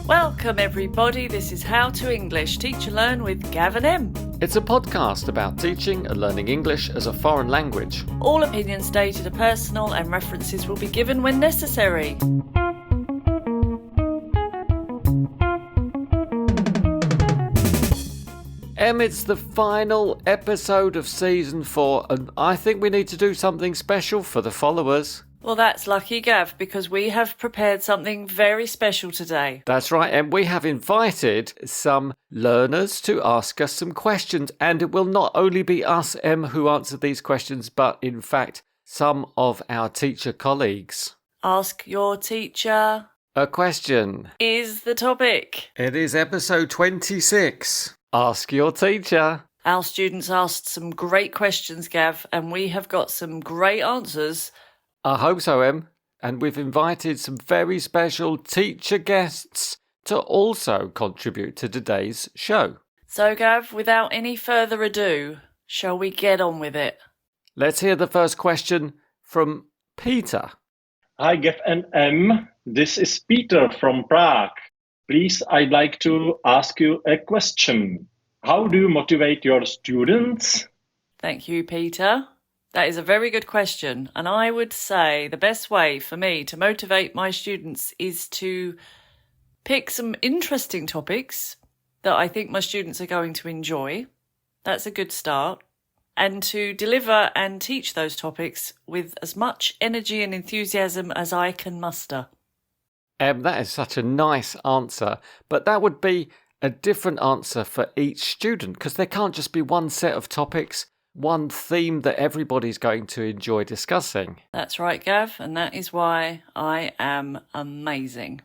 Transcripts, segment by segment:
Welcome everybody, this is How to English, Teach and Learn with Gav and Em. It's a podcast about teaching and learning English as a foreign language. All opinions stated are personal and references will be given when necessary. Em, it's the final episode of season 4 and I think we need to do something special for the followers. Well, that's lucky, Gav, because we have prepared something very special today. That's right, and we have invited some learners to ask us some questions, and it will not only be us, Em, who answer these questions, but in fact, some of our teacher colleagues. Ask your teacher A question is the topic. It is episode 26. Ask your teacher. Our students asked some great questions, Gav, and we have got some great answers. I hope so, Em. And we've invited some very special teacher guests to also contribute to today's show. So, Gav, without any further ado, shall we get on with it? Let's hear the first question from Peter. Hi, Gav and Em. This is Peter from Prague. Please, I'd like to ask you a question. How do you motivate your students? Thank you, Peter. That is a very good question, and I would say the best way for me to motivate my students is to pick some interesting topics that I think my students are going to enjoy. That's a good start. And to deliver and teach those topics with as much energy and enthusiasm as I can muster. That is such a nice answer, but that would be a different answer for each student because there can't just be one set of topics, one theme that everybody's going to enjoy discussing. That's right, Gav, and that is why I am amazing.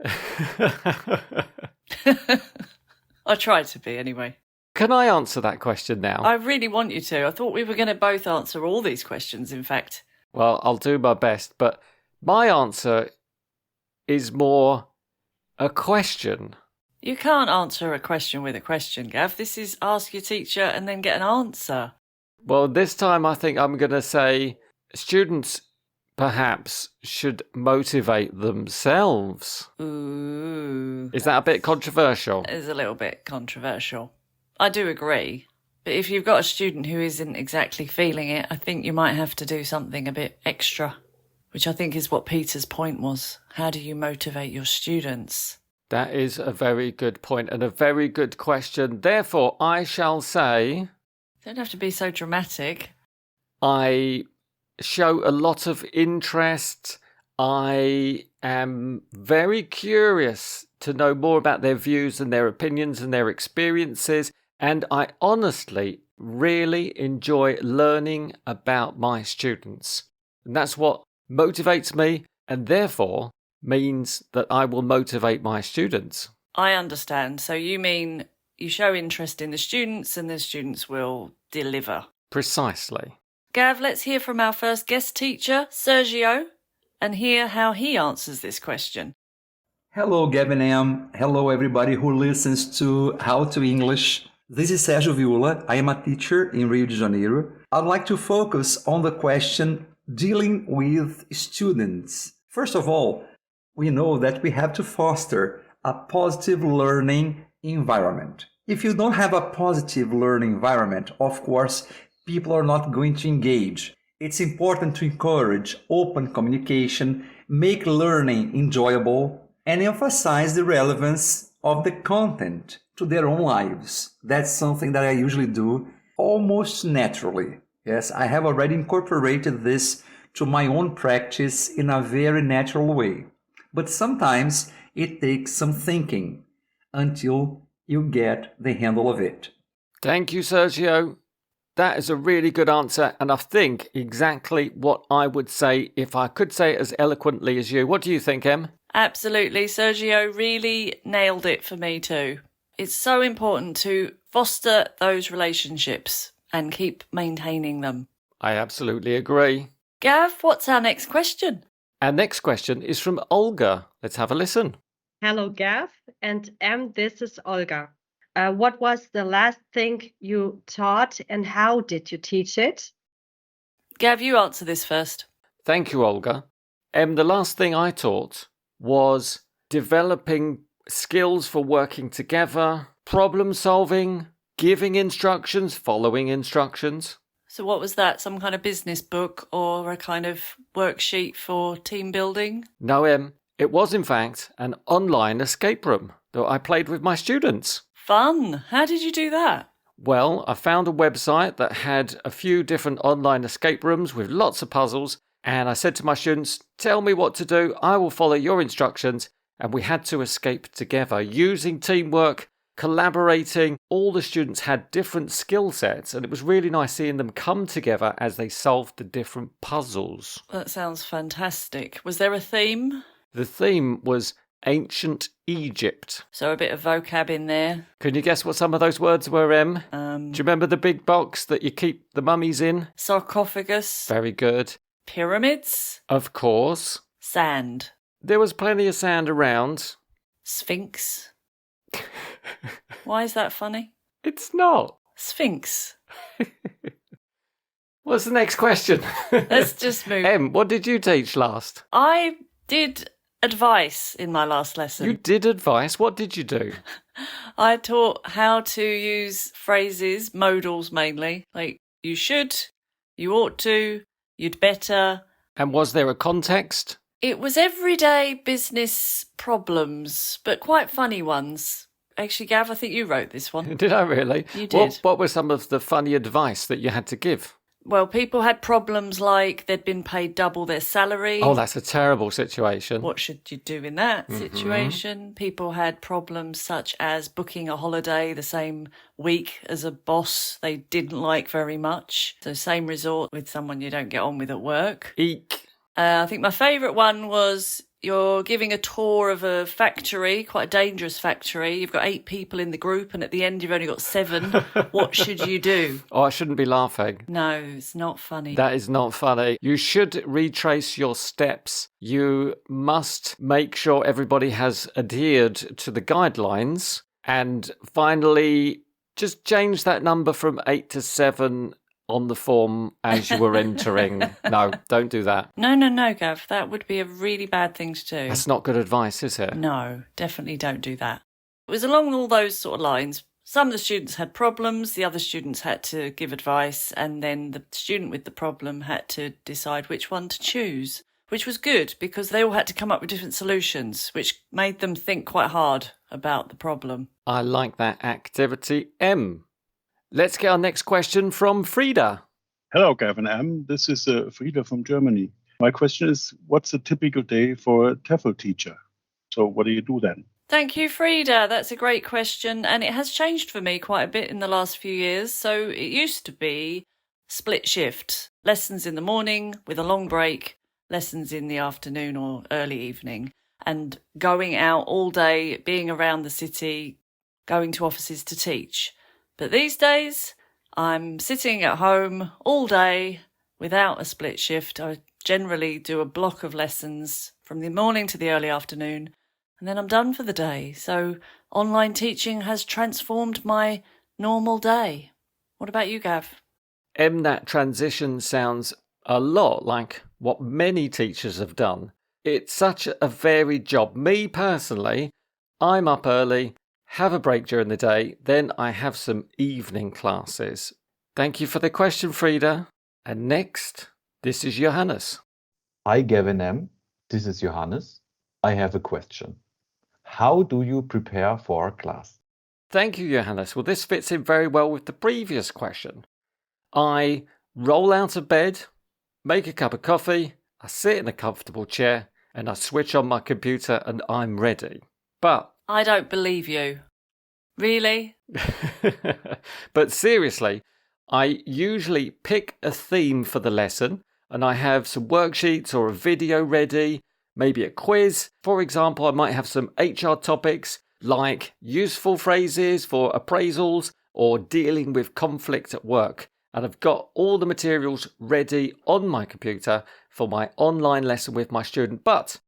I tried to be anyway. Can I answer that question now? I really want you to. I thought we were going to both answer all these questions, in fact. Well, I'll do my best, but my answer is more a question. You can't answer a question with a question, Gav. This is ask your teacher and then get an answer. Well, this time I think I'm going to say students perhaps should motivate themselves. Ooh. Is that a bit controversial? It's a little bit controversial. I do agree. But if you've got a student who isn't exactly feeling it, I think you might have to do something a bit extra, which I think is what Peter's point was. How do you motivate your students? That is a very good point and a very good question. Therefore, I shall say... Don't have to be so dramatic. I show a lot of interest. I am very curious to know more about their views and their opinions and their experiences. And I honestly really enjoy learning about my students. And that's what motivates me and therefore means that I will motivate my students. I understand. So you mean you show interest in the students and the students will deliver. Precisely. Gav, let's hear from our first guest teacher, Sergio, and hear how he answers this question. Hello, Gav and Em. Hello, everybody who listens to How to English. This is Sergio Viola. I am a teacher in Rio de Janeiro. I'd like to focus on the question dealing with students. First of all, we know that we have to foster a positive learning environment. If you don't have a positive learning environment, of course, people are not going to engage. It's important to encourage open communication, make learning enjoyable, and emphasize the relevance of the content to their own lives. That's something that I usually do almost naturally. Yes, I have already incorporated this to my own practice in a very natural way. But sometimes it takes some thinking until you get the handle of it. Thank you, Sergio. That is a really good answer, and I think exactly what I would say if I could say it as eloquently as you. What do you think, Em? Absolutely. Sergio really nailed it for me too. It's so important to foster those relationships and keep maintaining them. I absolutely agree. Gav, what's our next question? Our next question is from Olga. Let's have a listen. Hello, Gav, and this is Olga. What was the last thing you taught and how did you teach it? Gav, you answer this first. Thank you, Olga. The last thing I taught was developing skills for working together, problem solving, giving instructions, following instructions. So what was that? Some kind of business book or a kind of worksheet for team building? No, it was in fact an online escape room that I played with my students. Fun. How did you do that? Well, I found a website that had a few different online escape rooms with lots of puzzles, and I said to my students, tell me what to do, I will follow your instructions, and we had to escape together using teamwork, collaborating. All the students had different skill sets, and it was really nice seeing them come together as they solved the different puzzles. That sounds fantastic. Was there a theme? The theme was Ancient Egypt. So a bit of vocab in there. Can you guess what some of those words were, Em? Do you remember the big box that you keep the mummies in? Sarcophagus. Very good. Pyramids. Of course. Sand. There was plenty of sand around. Sphinx. Why is that funny? It's not. Sphinx. What's the next question? Let's just move. Em, what did you teach last? I did advice in my last lesson. You did advice? What did you do? I taught how to use phrases, modals mainly, like you should, you ought to, you'd better. And was there a context? It was everyday business problems, but quite funny ones. Actually, Gav, I think you wrote this one. Did I really? You did. What were some of the funny advice that you had to give? Well, people had problems like they'd been paid double their salary. Oh, that's a terrible situation. What should you do in that situation? People had problems such as booking a holiday the same week as a boss they didn't like very much. So same resort with someone you don't get on with at work. Eek. I think my favourite one was you're giving a tour of a factory, quite a dangerous factory. You've got 8 people in the group and at the end you've only got 7. What should you do? Oh, I shouldn't be laughing. No, it's not funny. That is not funny. You should retrace your steps. You must make sure everybody has adhered to the guidelines. And finally, just change that number from 8 to 7 on the form as you were entering. No, don't do that. No, Gav. That would be a really bad thing to do. That's not good advice, is it? No, definitely don't do that. It was along all those sort of lines. Some of the students had problems, the other students had to give advice, and then the student with the problem had to decide which one to choose, which was good because they all had to come up with different solutions, which made them think quite hard about the problem. I like that activity. M. Let's get our next question from Frida. Hello, Gavin M. This is Frida from Germany. My question is, what's a typical day for a TEFL teacher? So what do you do then? Thank you, Frida. That's a great question. And it has changed for me quite a bit in the last few years. So it used to be split shift, lessons in the morning with a long break, lessons in the afternoon or early evening, and going out all day, being around the city, going to offices to teach. But these days, I'm sitting at home all day without a split shift. I generally do a block of lessons from the morning to the early afternoon, and then I'm done for the day. So online teaching has transformed my normal day. What about you, Gav? That transition sounds a lot like what many teachers have done. It's such a varied job. Me personally, I'm up early, have a break during the day, then I have some evening classes. Thank you for the question, Frida. And next, this is Johannes. Hi, Gavin M. This is Johannes. I have a question. How do you prepare for a class? Thank you, Johannes. Well, this fits in very well with the previous question. I roll out of bed, make a cup of coffee, I sit in a comfortable chair, and I switch on my computer and I'm ready. But I don't believe you. Really? But seriously, I usually pick a theme for the lesson and I have some worksheets or a video ready, maybe a quiz. For example, I might have some HR topics like useful phrases for appraisals or dealing with conflict at work. And I've got all the materials ready on my computer for my online lesson with my student. But,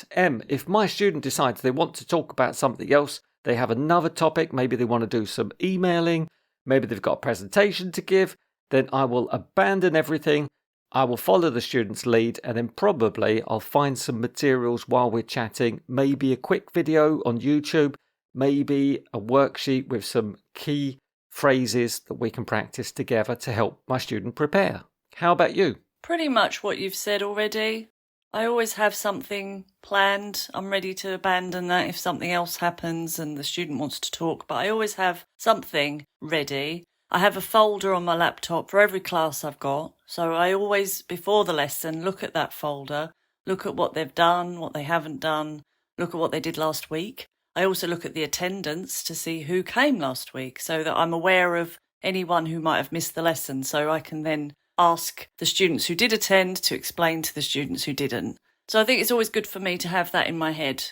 if my student decides they want to talk about something else, they have another topic, maybe they want to do some emailing, maybe they've got a presentation to give, then I will abandon everything, I will follow the student's lead, and then probably I'll find some materials while we're chatting, maybe a quick video on YouTube, maybe a worksheet with some key phrases that we can practice together to help my student prepare. How about you? Pretty much what you've said already. I always have something planned. I'm ready to abandon that if something else happens and the student wants to talk, but I always have something ready. I have a folder on my laptop for every class I've got, so I always, before the lesson, look at that folder, look at what they've done, what they haven't done, look at what they did last week. I also look at the attendance to see who came last week so that I'm aware of anyone who might have missed the lesson, so I can then ask the students who did attend to explain to the students who didn't. So I think it's always good for me to have that in my head,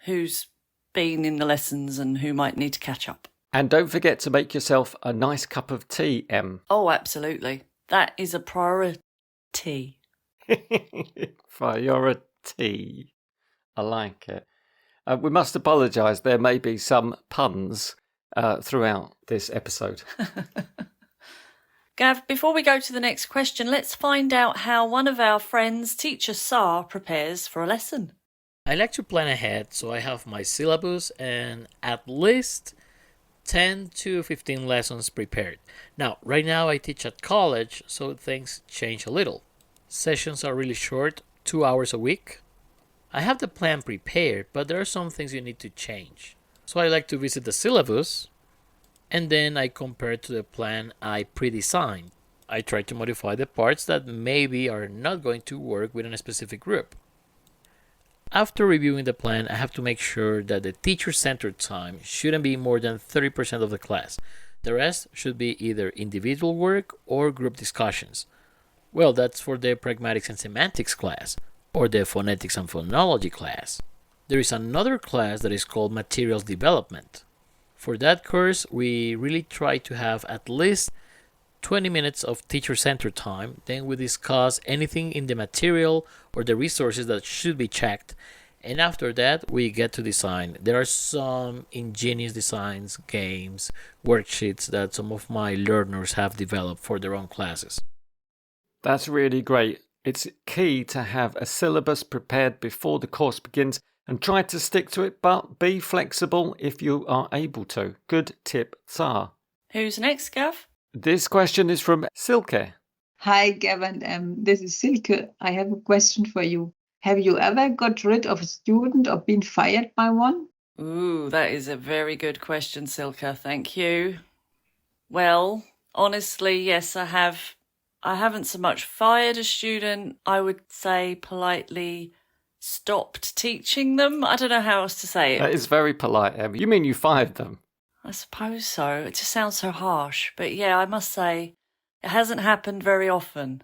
who's been in the lessons and who might need to catch up. And don't forget to make yourself a nice cup of tea, Em. Oh, absolutely. That is a priority. Priority. I like it. We must apologise. There may be some puns throughout this episode. Gav, before we go to the next question, let's find out how one of our friends, teacher Saar, prepares for a lesson. I like to plan ahead, so I have my syllabus and at least 10 to 15 lessons prepared. Now, right now I teach at college, so things change a little. Sessions are really short, 2 hours a week. I have the plan prepared, but there are some things you need to change. So I like to visit the syllabus, and then I compare it to the plan I pre-designed. I try to modify the parts that maybe are not going to work within a specific group. After reviewing the plan, I have to make sure that the teacher-centered time shouldn't be more than 30% of the class. The rest should be either individual work or group discussions. Well, that's for the pragmatics and semantics class, or the phonetics and phonology class. There is another class that is called materials development. For that course, we really try to have at least 20 minutes of teacher-centered time. Then we discuss anything in the material or the resources that should be checked. And after that, we get to design. There are some ingenious designs, games, worksheets that some of my learners have developed for their own classes. That's really great. It's key to have a syllabus prepared before the course begins and try to stick to it, but be flexible if you are able to. Good tip, Saar. Who's next, Gav? This question is from Silke. Hi, Gavin. This is Silke. I have a question for you. Have you ever got rid of a student or been fired by one? Ooh, that is a very good question, Silke. Thank you. Well, honestly, yes, I have. I haven't so much fired a student. I would say politely stopped teaching them. I don't know how else to say it. That is very polite, Em. You mean you fired them? I suppose so. It just sounds so harsh. But yeah, I must say, it hasn't happened very often.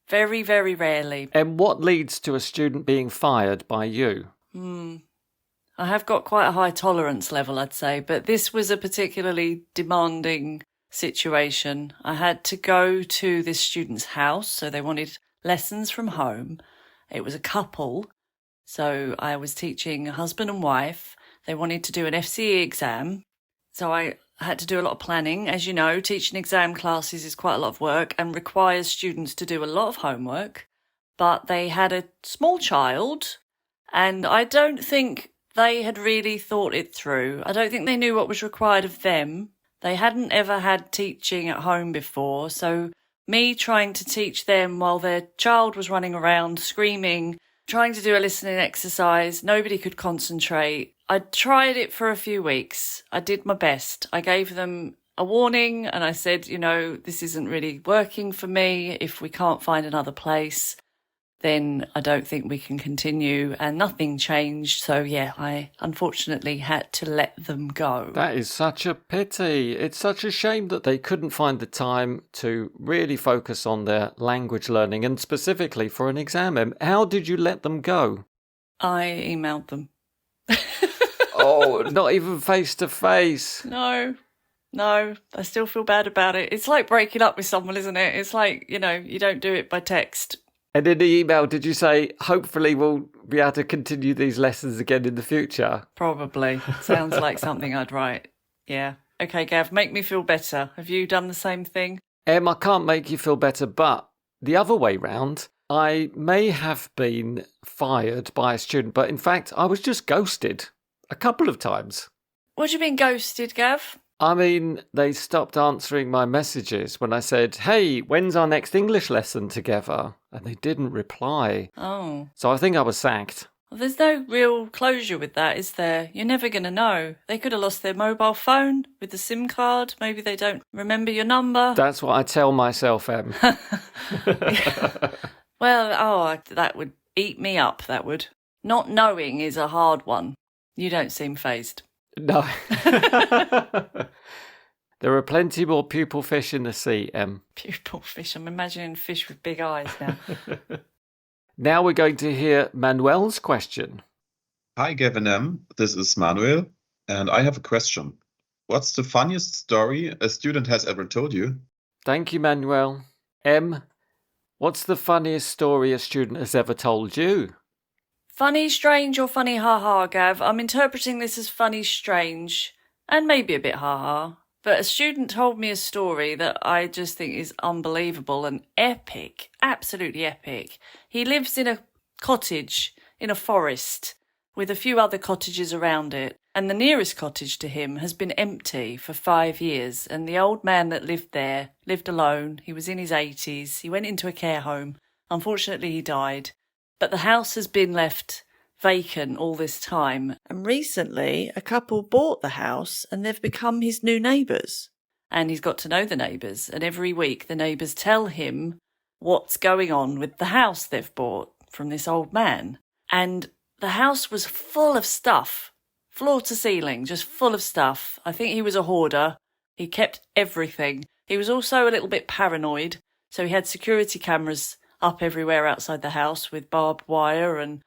Very, very rarely. And what leads to a student being fired by you? I have got quite a high tolerance level, I'd say, but this was a particularly demanding situation. I had to go to this student's house, so they wanted lessons from home. It was a couple, so I was teaching a husband and wife. They wanted to do an FCE exam. So I had to do a lot of planning. As you know, teaching exam classes is quite a lot of work and requires students to do a lot of homework. But they had a small child, and I don't think they had really thought it through. I don't think they knew what was required of them. They hadn't ever had teaching at home before, so me trying to teach them while their child was running around screaming, trying to do a listening exercise, nobody could concentrate. I tried it for a few weeks. I did my best. I gave them a warning and I said, you know, this isn't really working for me. If we can't find another place, then I don't think we can continue. And nothing changed. So yeah, I unfortunately had to let them go. That is such a pity. It's such a shame that they couldn't find the time to really focus on their language learning and specifically for an exam. How did you let them go? I emailed them. Oh, not even face to face. No, I still feel bad about it. It's like breaking up with someone, isn't it? It's like, you know, you don't do it by text. And in the email, did you say, hopefully we'll be able to continue these lessons again in the future? Probably. Sounds like something I'd write. Yeah. Okay, Gav, make me feel better. Have you done the same thing? Em, I can't make you feel better, but the other way round. I may have been fired by a student, but in fact, I was just ghosted a couple of times. What do you mean ghosted, Gav? I mean, they stopped answering my messages when I said, hey, when's our next English lesson together? And they didn't reply. Oh. So I think I was sacked. Well, there's no real closure with that, is there? You're never going to know. They could have lost their mobile phone with the SIM card. Maybe they don't remember your number. That's what I tell myself, Em. Well, that would eat me up, that would. Not knowing is a hard one. You don't seem fazed. No. There are plenty more pupil fish in the sea, Em. Pupil fish. I'm imagining fish with big eyes now. Now we're going to hear Manuel's question. Hi, Gavin M. This is Manuel, and I have a question. What's the funniest story a student has ever told you? Thank you, Manuel. Em, what's the funniest story a student has ever told you? Funny, strange, or funny ha-ha, Gav? I'm interpreting this as funny, strange, and maybe a bit ha-ha. But a student told me a story that I just think is unbelievable and epic, absolutely epic. He lives in a cottage in a forest with a few other cottages around it, and the nearest cottage to him has been empty for 5 years, and the old man that lived there lived alone. He was in his 80s. He went into a care home. Unfortunately, he died. But the house has been left vacant all this time. And recently, a couple bought the house and they've become his new neighbours. And he's got to know the neighbours. And every week, the neighbours tell him what's going on with the house they've bought from this old man. And the house was full of stuff, floor to ceiling, just full of stuff. I think he was a hoarder. He kept everything. He was also a little bit paranoid. So he had security cameras up everywhere outside the house with barbed wire and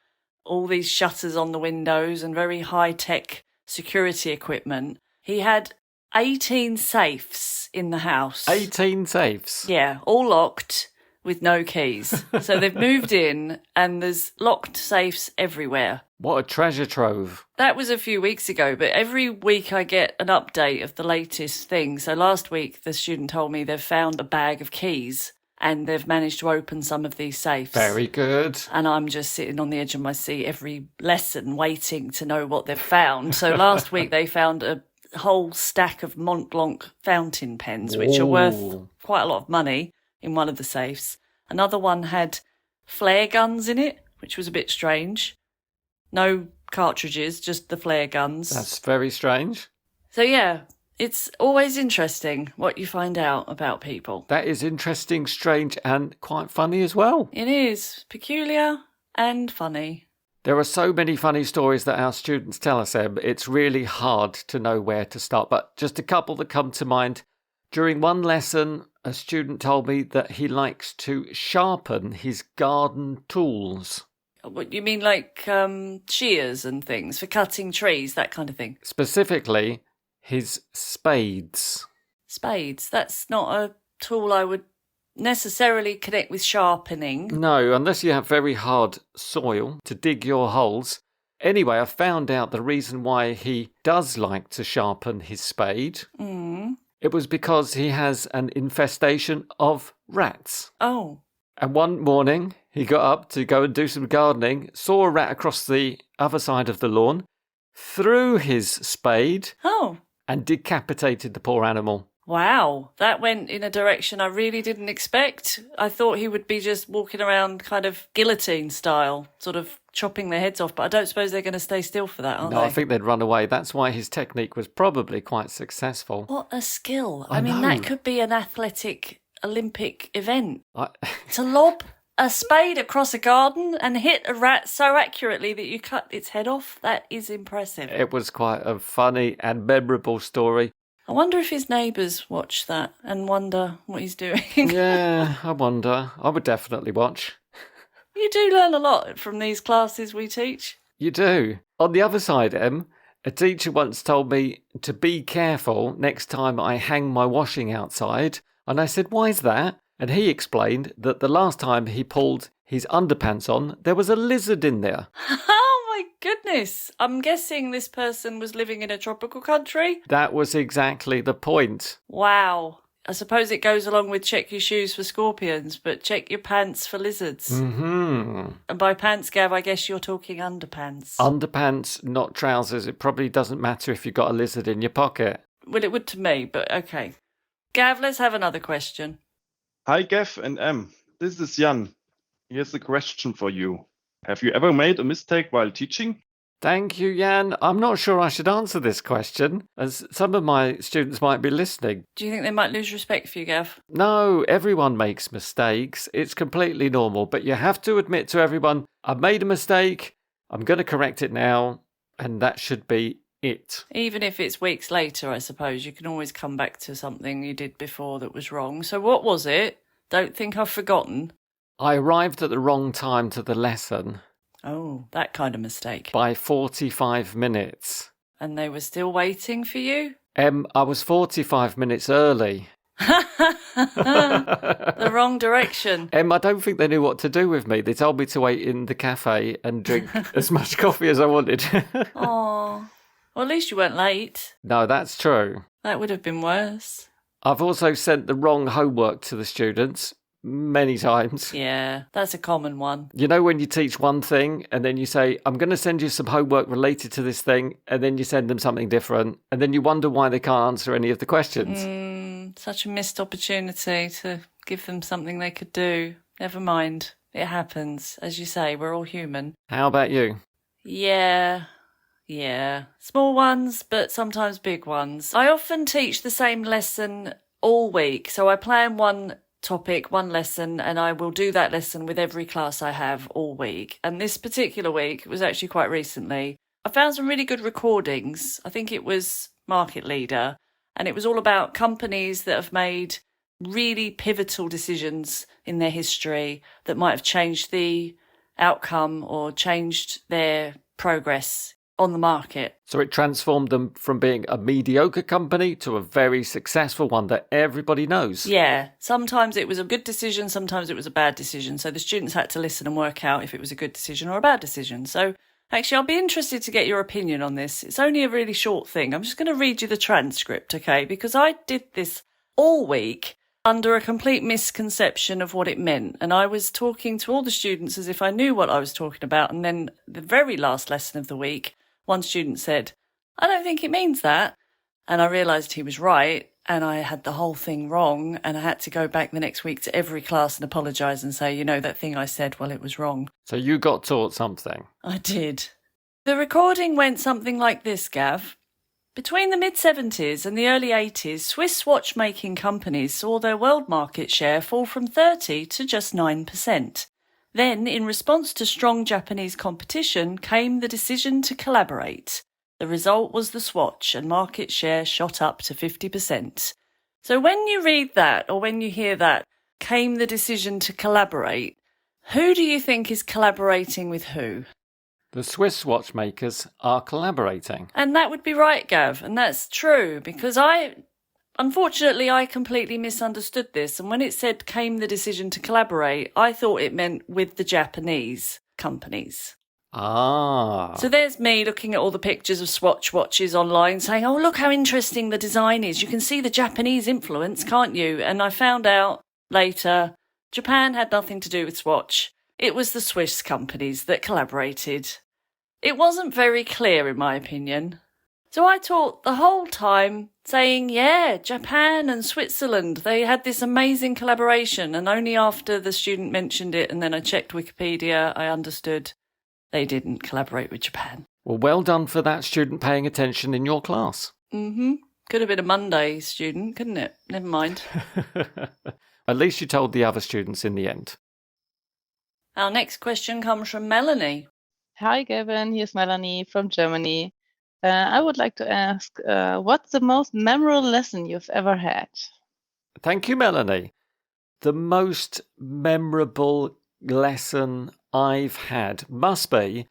all these shutters on the windows and very high-tech security equipment. He had 18 safes in the house. 18 safes? Yeah, all locked with no keys. So they've moved in and there's locked safes everywhere. What a treasure trove. That was a few weeks ago, but every week I get an update of the latest thing. So last week the student told me they've found a bag of keys and they've managed to open some of these safes. Very good. And I'm just sitting on the edge of my seat every lesson waiting to know what they've found. So last week they found a whole stack of Mont Blanc fountain pens, which are worth quite a lot of money, in one of the safes. Another one had flare guns in it, which was a bit strange. No cartridges, just the flare guns. That's very strange. So yeah, it's always interesting what you find out about people. That is interesting, strange, and quite funny as well. It is peculiar and funny. There are so many funny stories that our students tell us, Em. It's really hard to know where to start, but just a couple that come to mind. During one lesson, a student told me that he likes to sharpen his garden tools. What you mean, like shears and things for cutting trees, that kind of thing? Specifically, his spades. Spades? That's not a tool I would necessarily connect with sharpening. No, unless you have very hard soil to dig your holes. Anyway, I found out the reason why he does like to sharpen his spade. It was because he has an infestation of rats. Oh. And one morning, he got up to go and do some gardening, saw a rat across the other side of the lawn, threw his spade, and decapitated the poor animal. Wow, that went in a direction I really didn't expect. I thought he would be just walking around kind of guillotine style, sort of chopping their heads off, but I don't suppose they're going to stay still for that, aren't they? No, I think they'd run away. That's why his technique was probably quite successful. What a skill. I mean, know. that could be an athletic Olympic event. To lob a spade across a garden and hit a rat so accurately that you cut its head off, that is impressive. It was quite a funny and memorable story. I wonder if his neighbours watch that and wonder what he's doing. Yeah, I wonder. I would definitely watch. You do learn a lot from these classes we teach. You do. On the other side, Em, a teacher once told me to be careful next time I hang my washing outside. And I said, why is that? And he explained that the last time he pulled his underpants on, there was a lizard in there. Oh my goodness. I'm guessing this person was living in a tropical country. That was exactly the point. Wow. I suppose it goes along with check your shoes for scorpions, but check your pants for lizards. Mm-hmm. And by pants, Gav, I guess you're talking underpants. Underpants, not trousers. It probably doesn't matter if you've got a lizard in your pocket. Well, it would to me, but okay. Gav, let's have another question. Hi, Gav and Em. This is Jan. Here's a question for you. Have you ever made a mistake while teaching? Thank you, Jan. I'm not sure I should answer this question, as some of my students might be listening. Do you think they might lose respect for you, Gav? No, everyone makes mistakes. It's completely normal, but you have to admit to everyone, I've made a mistake, I'm going to correct it now, and that should be it. Even if it's weeks later, I suppose, you can always come back to something you did before that was wrong. So what was it? Don't think I've forgotten. I arrived at the wrong time to the lesson. Oh, that kind of mistake. By 45 minutes. And they were still waiting for you? I was 45 minutes early. The wrong direction. I don't think they knew what to do with me. They told me to wait in the cafe and drink as much coffee as I wanted. Oh, well, at least you weren't late. No, that's true. That would have been worse. I've also sent the wrong homework to the students many times. Yeah, that's a common one. You know when you teach one thing and then you say, I'm going to send you some homework related to this thing, and then you send them something different, and then you wonder why they can't answer any of the questions. Such a missed opportunity to give them something they could do. Never mind. It happens. As you say, we're all human. How about you? Yeah. Small ones, but sometimes big ones. I often teach the same lesson all week. So I plan one topic, one lesson, and I will do that lesson with every class I have all week. And this particular week was actually quite recently. I found some really good recordings. I think it was Market Leader, and it was all about companies that have made really pivotal decisions in their history that might have changed the outcome or changed their progress on the market. So it transformed them from being a mediocre company to a very successful one that everybody knows. Yeah, sometimes it was a good decision, sometimes it was a bad decision. So the students had to listen and work out if it was a good decision or a bad decision. So actually, I'll be interested to get your opinion on this. It's only a really short thing. I'm just going to read you the transcript, okay? Because I did this all week under a complete misconception of what it meant. And I was talking to all the students as if I knew what I was talking about. And then the very last lesson of the week, one student said, I don't think it means that. And I realised he was right, and I had the whole thing wrong, and I had to go back the next week to every class and apologise and say, you know, that thing I said, well, it was wrong. So you got taught something. I did. The recording went something like this, Gav. Between the mid-70s and the early 80s, Swiss watchmaking companies saw their world market share fall from 30 to just 9%. Then, in response to strong Japanese competition, came the decision to collaborate. The result was the swatch, and market share shot up to 50%. So when you read that, or when you hear that, came the decision to collaborate, who do you think is collaborating with who? The Swiss watchmakers are collaborating. And that would be right, Gav, and that's true, because Unfortunately, I completely misunderstood this, and when it said came the decision to collaborate, I thought it meant with the Japanese companies. Ah. So there's me looking at all the pictures of Swatch watches online saying, oh, look how interesting the design is. You can see the Japanese influence, can't you? And I found out later, Japan had nothing to do with Swatch. It was the Swiss companies that collaborated. It wasn't very clear, in my opinion. So I taught the whole time saying, yeah, Japan and Switzerland, they had this amazing collaboration. And only after the student mentioned it and then I checked Wikipedia, I understood they didn't collaborate with Japan. Well done for that student paying attention in your class. Could have been a Monday student, couldn't it? Never mind. At least you told the other students in the end. Our next question comes from Melanie. Hi, Gavin. Here's Melanie from Germany. I would like to ask, what's the most memorable lesson you've ever had? Thank you, Melanie. The most memorable lesson I've had must be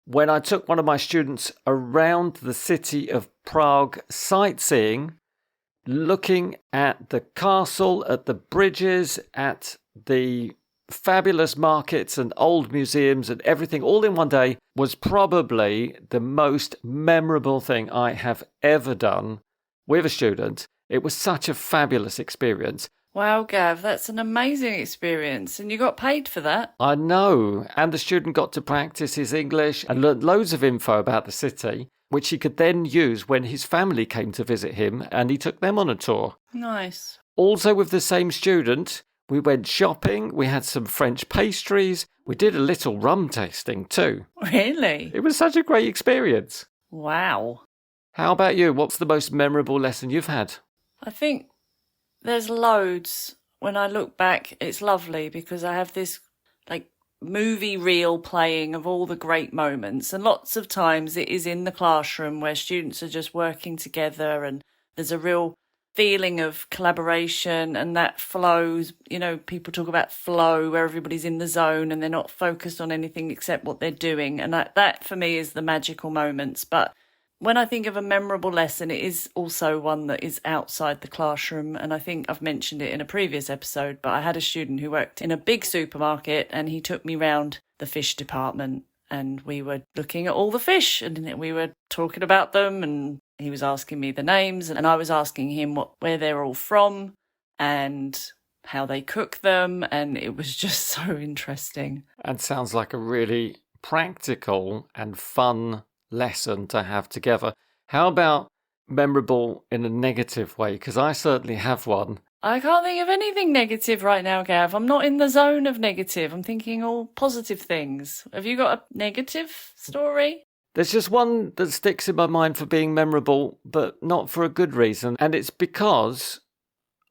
when I took one of my students around the city of Prague sightseeing, looking at the castle, at the bridges, at the fabulous markets and old museums and everything all in one day was probably the most memorable thing I have ever done with a student. It was such a fabulous experience. Wow, Gav, that's an amazing experience. And you got paid for that? I know. And the student got to practice his English and learnt loads of info about the city, which he could then use when his family came to visit him and he took them on a tour. Nice. Also with the same student, we went shopping, we had some French pastries, we did a little rum tasting too. Really? It was such a great experience. Wow. How about you? What's the most memorable lesson you've had? I think there's loads. When I look back, it's lovely because I have this movie reel playing of all the great moments, and lots of times it is in the classroom where students are just working together and there's a real feeling of collaboration and that flows. You know, people talk about flow where everybody's in the zone and they're not focused on anything except what they're doing, and that for me is the magical moments. But when I think of a memorable lesson, it is also one that is outside the classroom. And I think I've mentioned it in a previous episode, but I had a student who worked in a big supermarket and he took me round the fish department and we were looking at all the fish and we were talking about them and he was asking me the names and I was asking him where they're all from and how they cook them. And it was just so interesting. And sounds like a really practical and fun lesson to have together. How about memorable in a negative way? Because I certainly have one. I can't think of anything negative right now, Gav. I'm not in the zone of negative. I'm thinking all positive things. Have you got a negative story? There's just one that sticks in my mind for being memorable, but not for a good reason. And it's because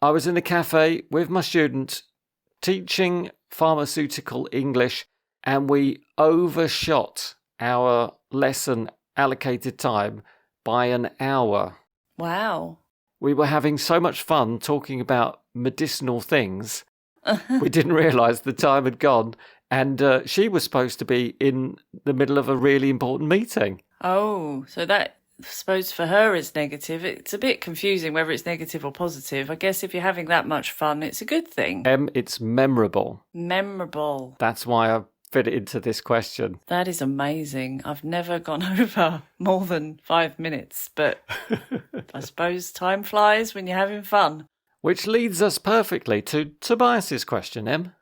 I was in a cafe with my student teaching pharmaceutical English and we overshot our lesson allocated time by an hour. Wow. We were having so much fun talking about medicinal things. We didn't realise the time had gone. And she was supposed to be in the middle of a really important meeting. Oh, so that, I suppose for her is negative. It's a bit confusing whether it's negative or positive. I guess if you're having that much fun, it's a good thing. It's memorable. Memorable. That's why I fit it into this question. That is amazing. I've never gone over more than 5 minutes, but I suppose time flies when you're having fun. Which leads us perfectly to Tobias's question, Em.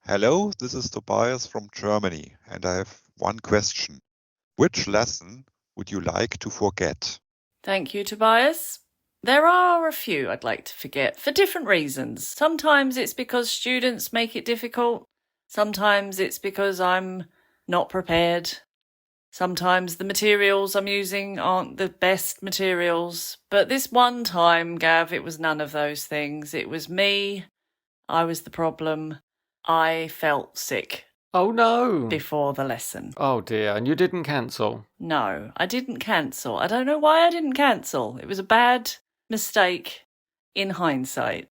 Hello, this is Tobias from Germany, and I have one question. Which lesson would you like to forget? Thank you, Tobias. There are a few I'd like to forget for different reasons. Sometimes it's because students make it difficult. Sometimes it's because I'm not prepared. Sometimes the materials I'm using aren't the best materials. But this one time, Gav, it was none of those things. It was me. I was the problem. I felt sick. Oh no. Before the lesson. Oh dear, and you didn't cancel? No, I didn't cancel. I don't know why I didn't cancel. It was a bad mistake in hindsight.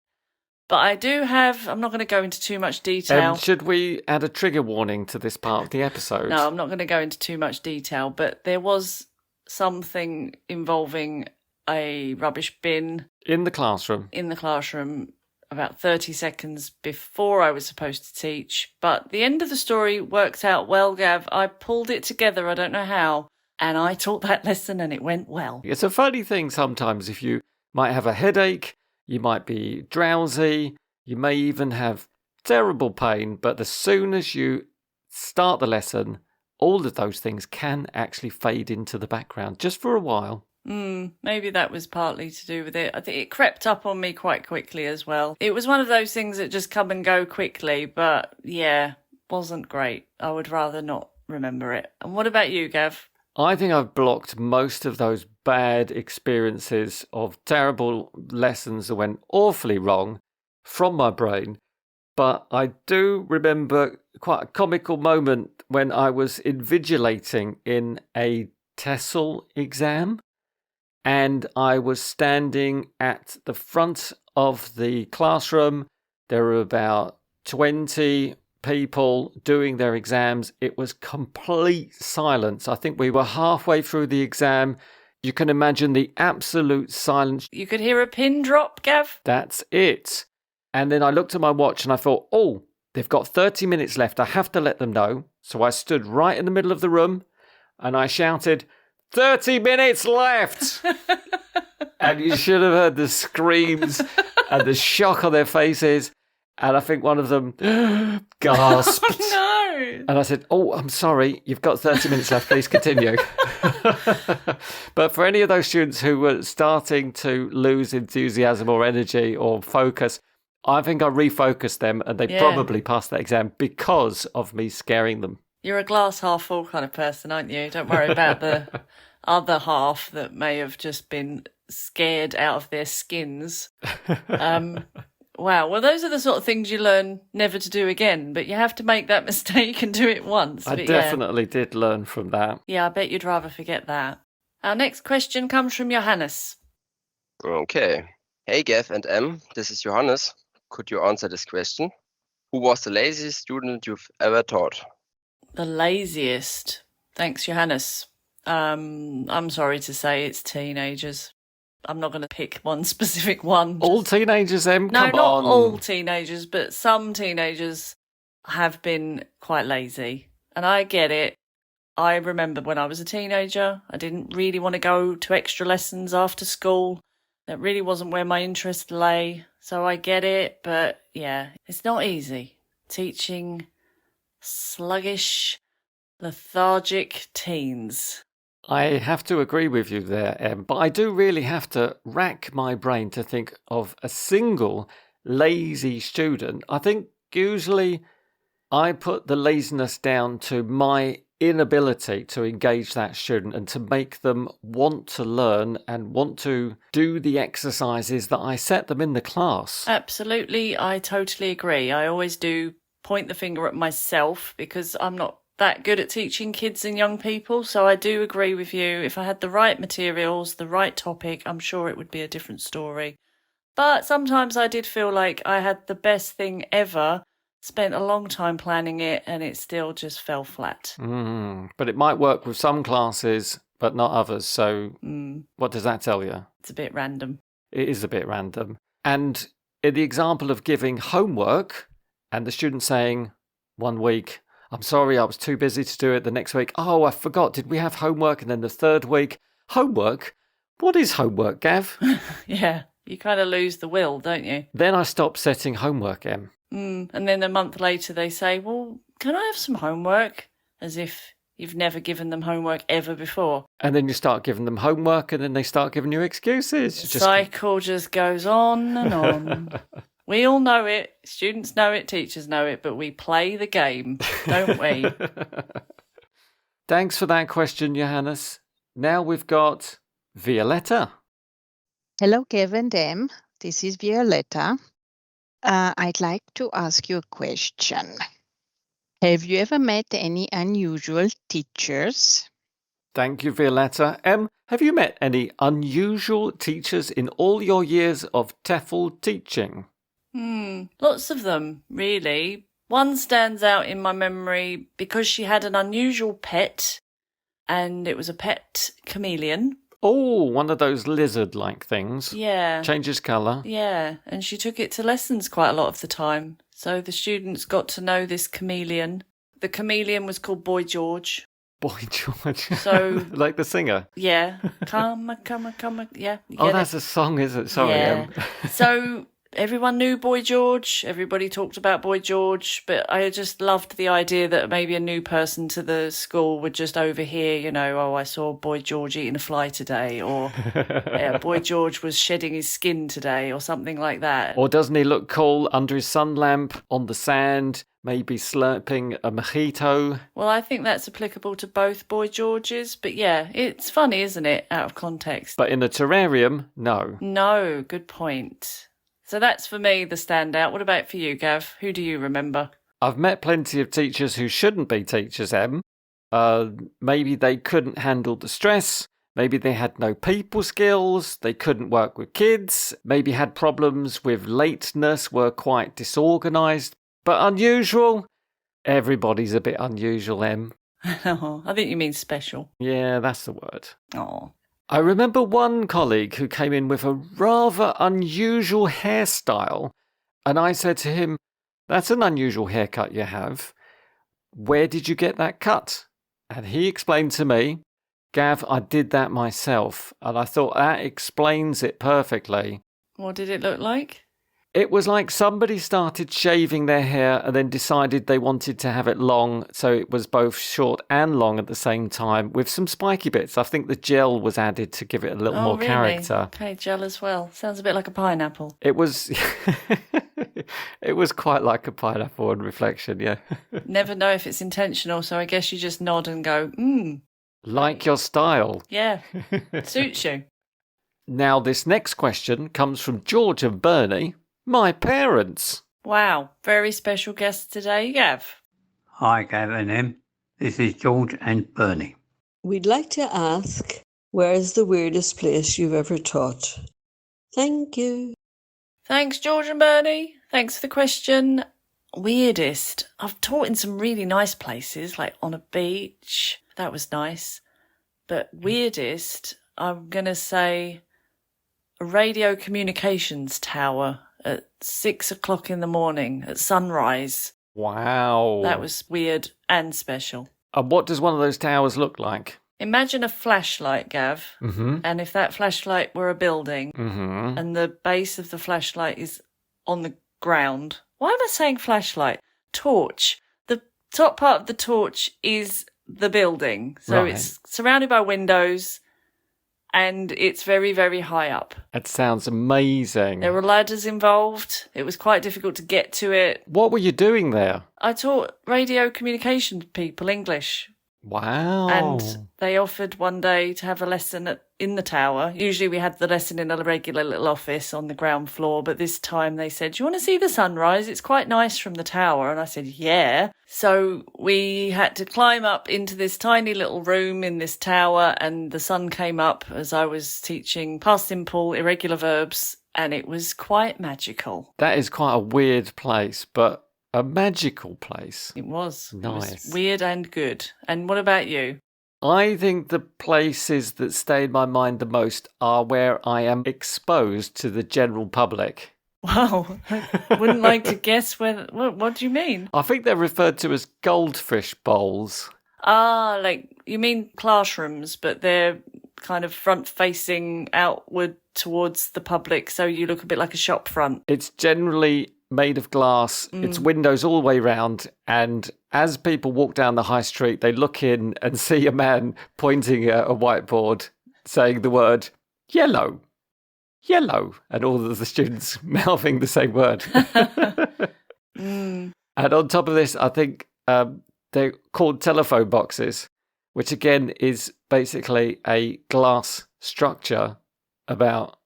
But I do have, I'm not going to go into too much detail. Should we add a trigger warning to this part of the episode? No, I'm not going to go into too much detail, but there was something involving a rubbish bin. In the classroom? In the classroom, about 30 seconds before I was supposed to teach. But the end of the story worked out well, Gav. I pulled it together, I don't know how, and I taught that lesson and it went well. It's a funny thing sometimes if you might have a headache, you might be drowsy, you may even have terrible pain, but as soon as you start the lesson, all of those things can actually fade into the background, just for a while. Maybe that was partly to do with it. I think it crept up on me quite quickly as well. It was one of those things that just come and go quickly, but yeah, wasn't great. I would rather not remember it. And what about you, Gav? I think I've blocked most of those bad experiences of terrible lessons that went awfully wrong from my brain. But I do remember quite a comical moment when I was invigilating in a TEFL exam. And I was standing at the front of the classroom. There were about 20 people doing their exams. It was complete silence. I think we were halfway through the exam. You can imagine the absolute silence. You could hear a pin drop, Gav? That's it. And then I looked at my watch and I thought, oh, they've got 30 minutes left. I have to let them know. So I stood right in the middle of the room and I shouted, 30 minutes left! And you should have heard the screams and the shock on their faces. And I think one of them gasped. Oh, no. And I said, "Oh, I'm sorry. You've got 30 minutes left. Please continue." But for any of those students who were starting to lose enthusiasm or energy or focus, I think I refocused them and they probably passed that exam because of me scaring them. You're a glass half full kind of person, aren't you? Don't worry about the other half that may have just been scared out of their skins. Wow. Well, those are the sort of things you learn never to do again, but you have to make that mistake and do it once. I definitely did learn from that. Yeah, I bet you'd rather forget that. Our next question comes from Johannes. Okay. Hey, Gav and Em, this is Johannes. Could you answer this question? Who was the laziest student you've ever taught? The laziest. Thanks, Johannes. I'm sorry to say it's teenagers. I'm not going to pick one specific one. All teenagers, Em? No, Come not on. all teenagers, but some teenagers have been quite lazy. And I get it. I remember when I was a teenager, I didn't really want to go to extra lessons after school. That really wasn't where my interest lay. So I get it, but yeah, it's not easy. Teaching sluggish, lethargic teens. I have to agree with you there, Em, but I do really have to rack my brain to think of a single lazy student. I think usually I put the laziness down to my inability to engage that student and to make them want to learn and want to do the exercises that I set them in the class. Absolutely, I totally agree. I always do point the finger at myself because I'm not that good at teaching kids and young people, so I do agree with you. If I had the right materials, the right topic, I'm sure it would be a different story. But sometimes I did feel like I had the best thing ever, spent a long time planning it, and it still just fell flat. But it might work with some classes, but not others. So what does that tell you? It's a bit random. It is a bit random. And in the example of giving homework and the student saying 1 week, "I'm sorry, I was too busy to do it." The next week, "Oh, I forgot. Did we have homework?" And then the third week, "Homework? What is homework, Gav?" Yeah, you kind of lose the will, don't you? Then I stopped setting homework, Em. And then a month later they say, "Well, can I have some homework?" As if you've never given them homework ever before. And then you start giving them homework and then they start giving you excuses. The cycle just goes on and on. We all know it. Students know it. Teachers know it. But we play the game, don't we? Thanks for that question, Johannes. Now we've got Violetta. Hello, Gav and Em. This is Violetta. I'd like to ask you a question. Have you ever met any unusual teachers? Thank you, Violetta. Em, have you met any unusual teachers in all your years of TEFL teaching? Lots of them, really. One stands out in my memory because she had an unusual pet, and it was a pet chameleon. Oh, one of those lizard-like things. Yeah. Changes colour. Yeah, and she took it to lessons quite a lot of the time. So the students got to know this chameleon. The chameleon was called Boy George. Boy George. So like the singer. Yeah. Come. Yeah. Oh, that's a song, is it? Sorry, yeah. Em. So everyone knew Boy George. Everybody talked about Boy George. But I just loved the idea that maybe a new person to the school would just overhear, "Oh, I saw Boy George eating a fly today," or Boy George was shedding his skin today, or something like that. Or doesn't he look cool under his sun lamp on the sand, maybe slurping a mojito? Well, I think that's applicable to both Boy Georges. But yeah, it's funny, isn't it, out of context? But in a terrarium, no. No, good point. So that's for me the standout. What about for you, Gav? Who do you remember? I've met plenty of teachers who shouldn't be teachers, Em. Maybe they couldn't handle the stress. Maybe they had no people skills. They couldn't work with kids. Maybe had problems with lateness, were quite disorganised. But unusual? Everybody's a bit unusual, Em. Oh, I think you mean special. Yeah, that's the word. Oh. I remember one colleague who came in with a rather unusual hairstyle, and I said to him, "That's an unusual haircut you have. Where did you get that cut?" And he explained to me, Gav, I did that myself, and I thought that explains it perfectly. What did it look like? It was like somebody started shaving their hair and then decided they wanted to have it long, so it was both short and long at the same time, with some spiky bits. I think the gel was added to give it a little more really? character. Okay, gel as well. Sounds a bit like a pineapple. It was it was quite like a pineapple on reflection, yeah. Never know if it's intentional, so I guess you just nod and go, Like your style. yeah, suits you. Now, this next question comes from George and Bernie, my parents. Wow, very special guest today, Gav. Hi, Gav and Em. This is George and Bernie. We'd like to ask, where is the weirdest place you've ever taught? Thank you. Thanks, George and Bernie. Thanks for the question. Weirdest. I've taught in some really nice places, like on a beach. That was nice. But weirdest, I'm going to say a radio communications tower at 6 o'clock in the morning at sunrise. Wow. That was weird and special. And what does one of those towers look like? Imagine a flashlight, Gav. Mm-hmm. And if that flashlight were a building Mm-hmm. and the base of the flashlight is on the ground. Why am I saying flashlight? Torch. The top part of the torch is the building. So Right. it's surrounded by windows and it's very, very high up. That sounds amazing. There were ladders involved. It was quite difficult to get to it. What were you doing there? I taught radio communication people English. Wow. And they offered one day to have a lesson in the tower. Usually we had the lesson in a regular little office on the ground floor, but this time they said, "Do you want to see the sunrise? It's quite nice from the tower." And I said, "Yeah." So we had to climb up into this tiny little room in this tower, and the sun came up as I was teaching past simple, irregular verbs, and it was quite magical. That is quite a weird place, but a magical place. It was. Nice. It was weird and good. And what about you? I think the places that stay in my mind the most are where I am exposed to the general public. Wow, I wouldn't like to guess where. What do you mean? I think they're referred to as goldfish bowls. Ah, like you mean classrooms, but they're kind of front-facing outward towards the public, so you look a bit like a shop front. It's generally made of glass. It's windows all the way round, and as people walk down the high street, they look in and see a man pointing at a whiteboard saying the word yellow, yellow, and all of the students mouthing the same word. And on top of this, I think they're called telephone boxes, which again is basically a glass structure about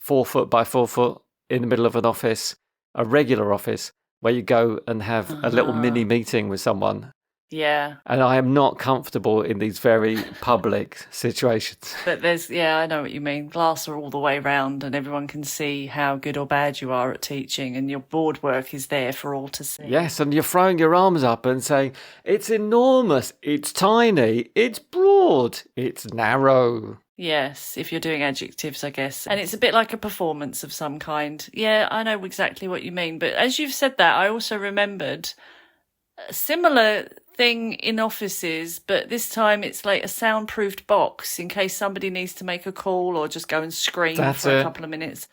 4 foot by 4 foot in the middle of an office, a regular office, where you go and have a little mini meeting with someone. Yeah. And I am not comfortable in these very public situations. But there's, yeah, I know what you mean. Glass are all the way round and everyone can see how good or bad you are at teaching, and your board work is there for all to see. Yes, and you're throwing your arms up and saying, it's enormous, it's tiny, it's broad, it's narrow. Yes, if you're doing adjectives, I guess. And it's a bit like a performance of some kind. Yeah, I know exactly what you mean. But as you've said that, I also remembered a similar thing in offices, but this time it's like a soundproofed box in case somebody needs to make a call or just go and scream for a couple of minutes.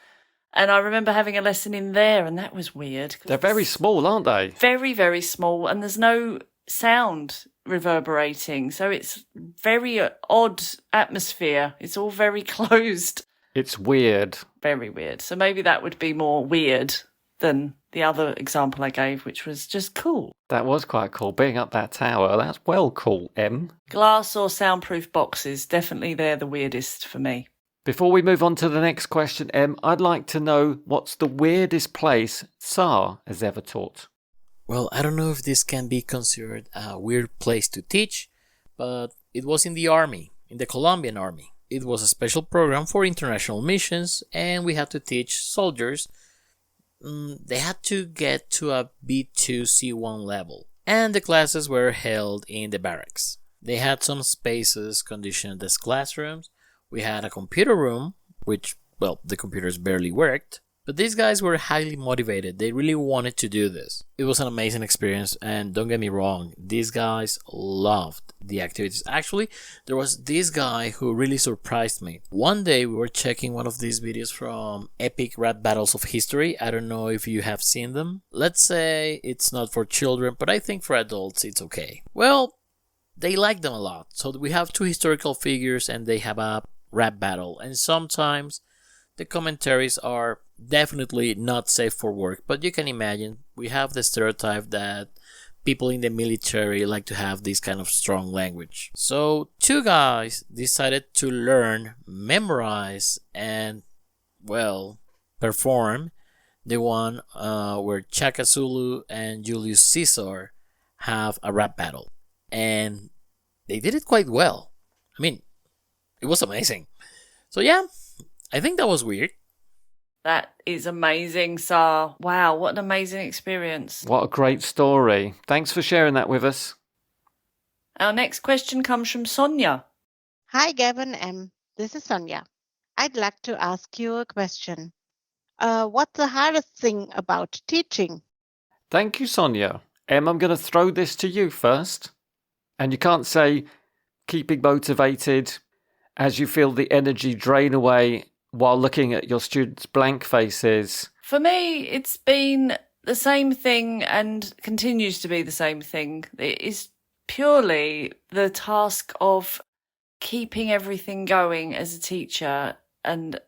And I remember having a lesson in there, and that was weird. They're very small, aren't they? Very, very small, and there's no sound reverberating, so it's very odd atmosphere. It's all very closed. It's weird. Very weird. So maybe that would be more weird than the other example I gave, which was just cool. That was quite cool, being up that tower. That's well cool, Em. Glass or soundproof boxes, definitely they're the weirdest for me. Before we move on to the next question, Em, I'd like to know what's the weirdest place Tsar has ever taught. Well, I don't know if this can be considered a weird place to teach, but it was in the army, in the Colombian army. It was a special program for international missions, and we had to teach soldiers. They had to get to a B2 C1 level, and the classes were held in the barracks. They had some spaces conditioned as classrooms. We had a computer room, which, well, the computers barely worked, But these guys were highly motivated. They really wanted to do this. It was an amazing experience, and don't get me wrong, these guys loved the activities. Actually, there was this guy who really surprised me. One day we were checking one of these videos from Epic Rap Battles of History. I don't know if you have seen them. Let's say it's not for children, but I think for adults it's okay. Well, they like them a lot. So we have two historical figures and they have a rap battle. And sometimes the commentaries are definitely not safe for work. But you can imagine, we have the stereotype that people in the military like to have this kind of strong language. So two guys decided to learn, memorize, and, well, perform the one where Shaka Zulu and Julius Caesar have a rap battle. And they did it quite well. I mean, it was amazing. So yeah, I think that was weird. That is amazing, Sar. Wow, what an amazing experience. What a great story. Thanks for sharing that with us. Our next question comes from Sonia. Hi, Gavin M. This is Sonia. I'd like to ask you a question. What's the hardest thing about teaching? Thank you, Sonia. I'm going to throw this to you first. And you can't say keeping motivated as you feel the energy drain away while looking at your students' blank faces. For me, it's been the same thing and continues to be the same thing. It is purely the task of keeping everything going as a teacher, and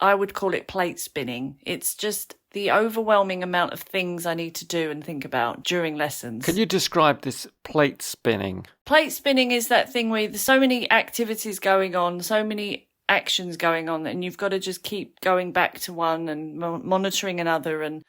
I would call it plate spinning. It's just the overwhelming amount of things I need to do and think about during lessons. Can you describe this plate spinning? Plate spinning is that thing where there's so many activities going on, so many actions going on, and you've got to just keep going back to one and monitoring another. And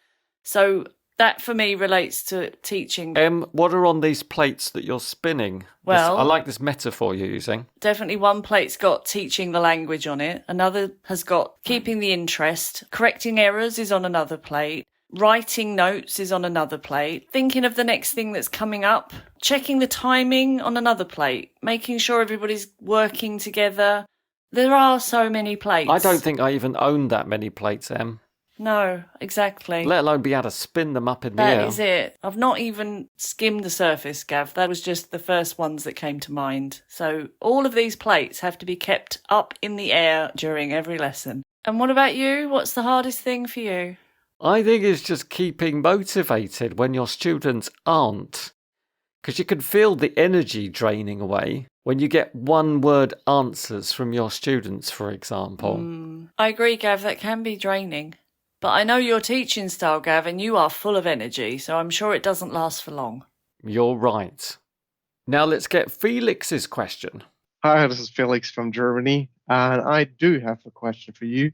so that for me relates to teaching. What are on these plates that you're spinning? Well, I like this metaphor you're using. Definitely one plate's got teaching the language on it. Another has got keeping the interest. Correcting errors is on another plate. Writing notes is on another plate. Thinking of the next thing that's coming up. Checking the timing on another plate. Making sure everybody's working together. There are so many plates. I don't think I even own that many plates, Em. No, exactly. Let alone be able to spin them up in the air. That is it. I've not even skimmed the surface, Gav. That was just the first ones that came to mind. So all of these plates have to be kept up in the air during every lesson. And what about you? What's the hardest thing for you? I think it's just keeping motivated when your students aren't. Because you can feel the energy draining away when you get one-word answers from your students, for example. I agree, Gav, that can be draining. But I know your teaching style, Gav, and you are full of energy, so I'm sure it doesn't last for long. You're right. Now let's get Felix's question. Hi, this is Felix from Germany, and I do have a question for you.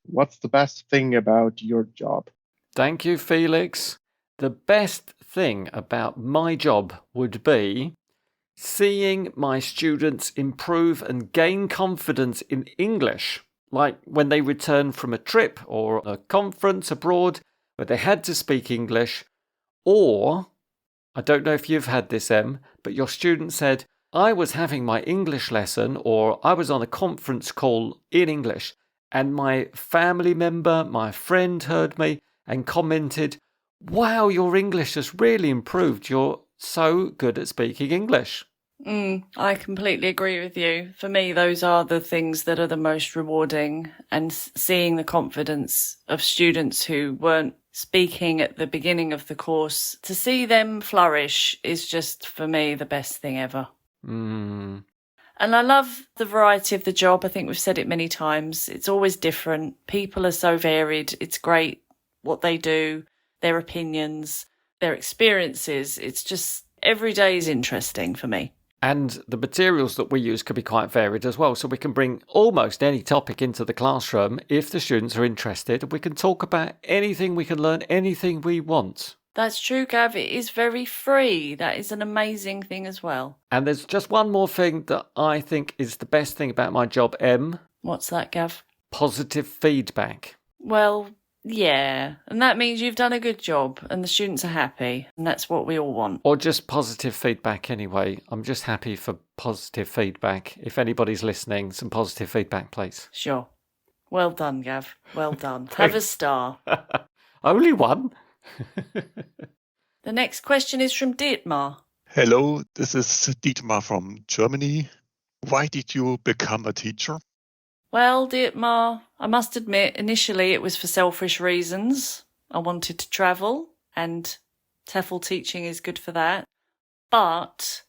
What's the best thing about your job? Thank you, Felix. The best thing about my job would be seeing my students improve and gain confidence in English, like when they return from a trip or a conference abroad where they had to speak English, or, I don't know if you've had this, Em, but your student said, I was having my English lesson or I was on a conference call in English and my family member, my friend heard me and commented, wow, your English has really improved. You're so good at speaking English. I completely agree with you. For me, those are the things that are the most rewarding, and seeing the confidence of students who weren't speaking at the beginning of the course, to see them flourish is just, for me, the best thing ever. And I love the variety of the job. I think we've said it many times. It's always different. People are so varied. It's great what they do, their opinions, their experiences. It's just every day is interesting for me. And the materials that we use can be quite varied as well. So we can bring almost any topic into the classroom if the students are interested. We can talk about anything, we can learn anything we want. That's true, Gav. It is very free. That is an amazing thing as well. And there's just one more thing that I think is the best thing about my job, Em. What's that, Gav? Positive feedback. Well, yeah. And that means you've done a good job and the students are happy. And that's what we all want. Or just positive feedback anyway. I'm just happy for positive feedback. If anybody's listening, some positive feedback, please. Sure. Well done, Gav. Well done. Have a star. Only one? The next question is from Dietmar. Hello, this is Dietmar from Germany. Why did you become a teacher? Well, Dietmar, I must admit, initially it was for selfish reasons. I wanted to travel, and TEFL teaching is good for that. But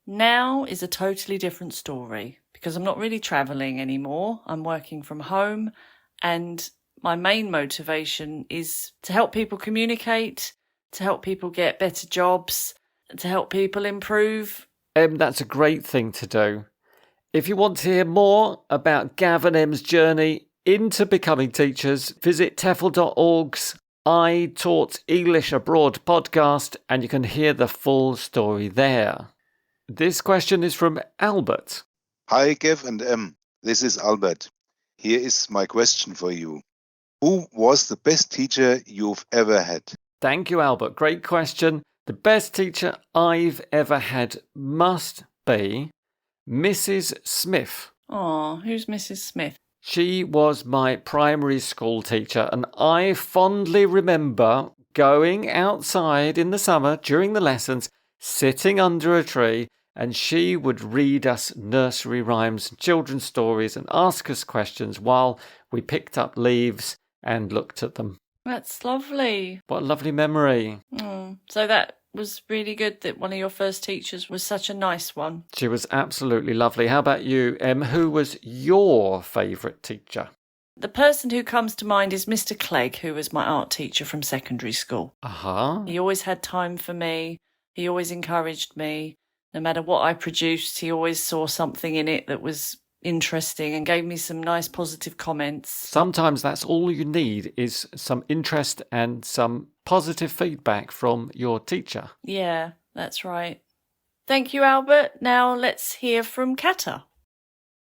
now is a totally different story because I'm not really traveling anymore. I'm working from home, and my main motivation is to help people communicate, to help people get better jobs, to help people improve. That's a great thing to do. If you want to hear more about Gav and Em's journey into becoming teachers, visit TEFL.org's I Taught English Abroad podcast, and you can hear the full story there. This question is from Albert. Hi, Gav and Em. This is Albert. Here is my question for you. Who was the best teacher you've ever had? Thank you, Albert. Great question. The best teacher I've ever had must be Mrs. Smith. Oh, who's Mrs. Smith? She was my primary school teacher, and I fondly remember going outside in the summer during the lessons, sitting under a tree, and she would read us nursery rhymes and children's stories and ask us questions while we picked up leaves and looked at them. That's lovely. What a lovely memory. So that was really good that one of your first teachers was such a nice one. She was absolutely lovely. How about you, Em? Who was your favourite teacher? The person who comes to mind is Mr. Clegg, who was my art teacher from secondary school. He always had time for me. He always encouraged me. No matter what I produced, he always saw something in it that was interesting and gave me some nice positive comments. Sometimes that's all you need is some interest and some positive feedback from your teacher. Yeah, that's right. Thank you, Albert. Now let's hear from Kata.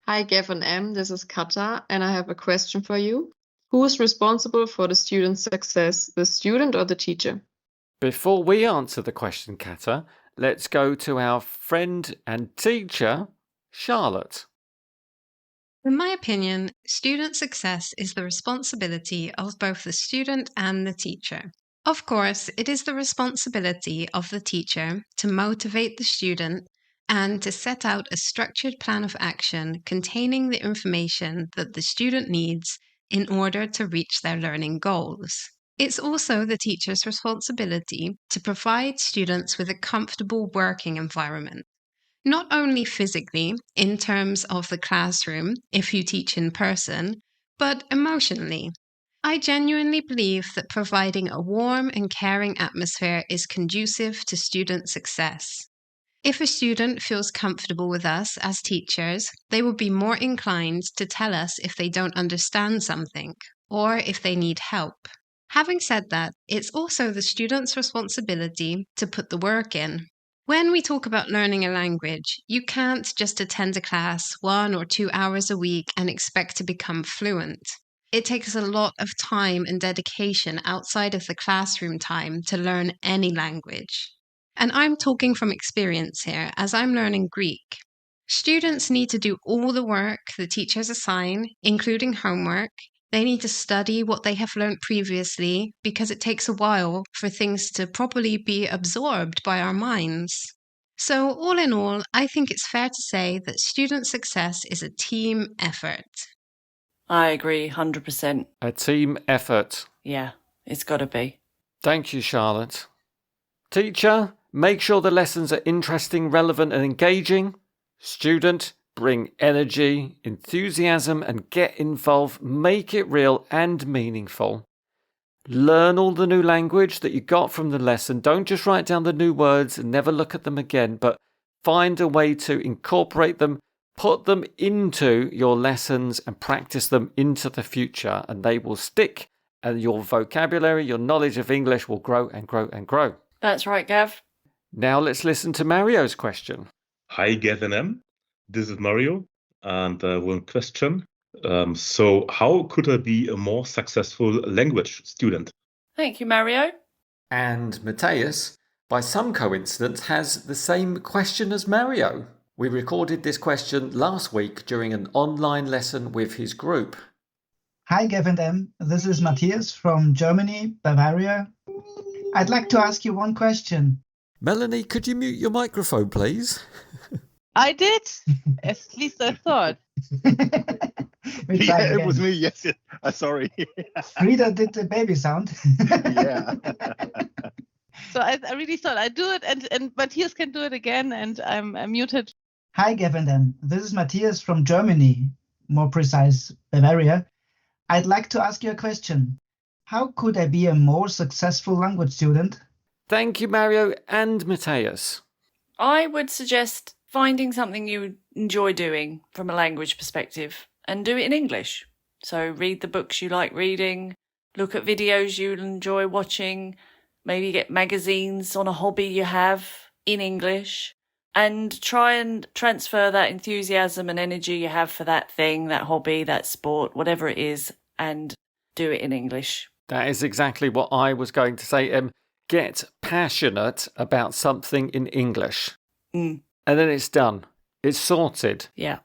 Hi, Gav and Em. This is Kata, and I have a question for you. Who is responsible for the student's success, the student or the teacher? Before we answer the question, Kata, let's go to our friend and teacher, Charlotte. In my opinion, student success is the responsibility of both the student and the teacher. Of course, it is the responsibility of the teacher to motivate the student and to set out a structured plan of action containing the information that the student needs in order to reach their learning goals. It's also the teacher's responsibility to provide students with a comfortable working environment. Not only physically, in terms of the classroom, if you teach in person, but emotionally. I genuinely believe that providing a warm and caring atmosphere is conducive to student success. If a student feels comfortable with us as teachers, they will be more inclined to tell us if they don't understand something or if they need help. Having said that, it's also the student's responsibility to put the work in. When we talk about learning a language, you can't just attend a class 1 or 2 hours a week and expect to become fluent. It takes a lot of time and dedication outside of the classroom time to learn any language. And I'm talking from experience here, as I'm learning Greek. Students need to do all the work the teachers assign, including homework. They need to study what they have learned previously because it takes a while for things to properly be absorbed by our minds. So all in all, I think it's fair to say that student success is a team effort. I agree 100%. A team effort. Yeah, it's got to be. Thank you, Charlotte. Teacher, make sure the lessons are interesting, relevant and engaging. Student, bring energy, enthusiasm and get involved. Make it real and meaningful. Learn all the new language that you got from the lesson. Don't just write down the new words and never look at them again, but find a way to incorporate them, put them into your lessons and practice them into the future, and they will stick, and your vocabulary, your knowledge of English will grow and grow and grow. That's right, Gav. Now let's listen to Mario's question. Hi, Gav and Em. This is Mario, and one question. So how could I be a more successful language student? Thank you, Mario. And Matthias, by some coincidence, has the same question as Mario. We recorded this question last week during an online lesson with his group. Hi, Gav and M. This is Matthias from Germany, Bavaria. I'd like to ask you one question. Melanie, could you mute your microphone, please? I did. At least I thought. We try Yeah, it was again. me. Yes, yes. Sorry. Frida did the baby sound. Yeah. So I really thought I'd do it, and Matthias can do it again, and I'm muted. Hi, Gav and M. This is Matthias from Germany, more precise, Bavaria. I'd like to ask you a question. How could I be a more successful language student? Thank you, Mario and Matthias. I would suggest finding something you enjoy doing from a language perspective and do it in English. So read the books you like reading, look at videos you enjoy watching, maybe get magazines on a hobby you have in English, and try and transfer that enthusiasm and energy you have for that thing, that hobby, that sport, whatever it is, and do it in English. That is exactly what I was going to say. Get passionate about something in English. Mm. And then it's done. It's sorted. Yeah.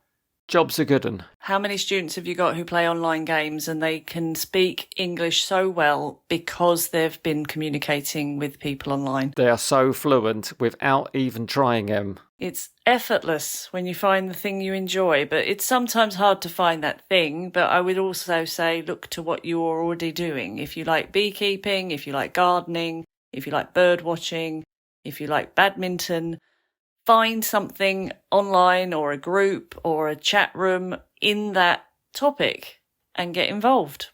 Job's a good one. How many students have you got who play online games and they can speak English so well because they've been communicating with people online? They are so fluent without even trying them. It's effortless when you find the thing you enjoy, but it's sometimes hard to find that thing. But I would also say look to what you're already doing. If you like beekeeping, if you like gardening, if you like bird watching, if you like badminton, find something online or a group or a chat room in that topic and get involved.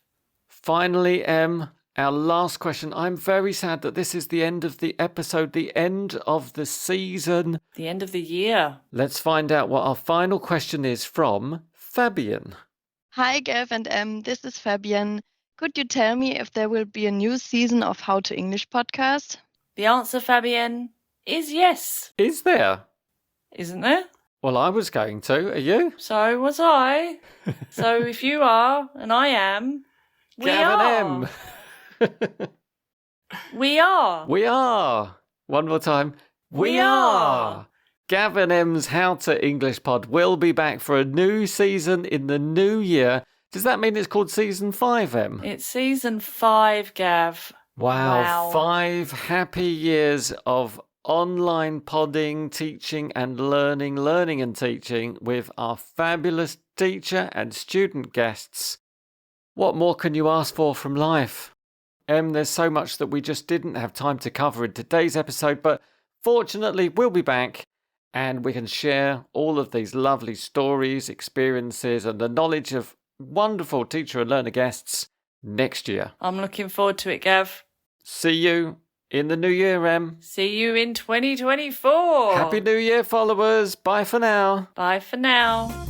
Finally, our last question. I'm very sad that this is the end of the episode, the end of the season. The end of the year. Let's find out what our final question is from Fabian. Hi, Gav and M. This is Fabian. Could you tell me if there will be a new season of How to English podcast? The answer, Fabienne, is yes. Is there? Isn't there? Well, I was going to. Are you? So was I. So if you are, and I am, we are. We are. We are. One more time. We are. Gavin M's How to English Pod will be back for a new season in the new year. Does that mean it's called Season 5, Em? It's Season 5, Gav. Wow. 5 happy years of online podding, teaching and learning and teaching with our fabulous teacher and student guests. What more can you ask for from life? There's so much that we just didn't have time to cover in today's episode, but fortunately we'll be back and we can share all of these lovely stories, experiences and the knowledge of wonderful teacher and learner guests next year. I'm looking forward to it, Gav. See you in the new year, Em. See you in 2024. Happy New Year, followers. Bye for now. Bye for now.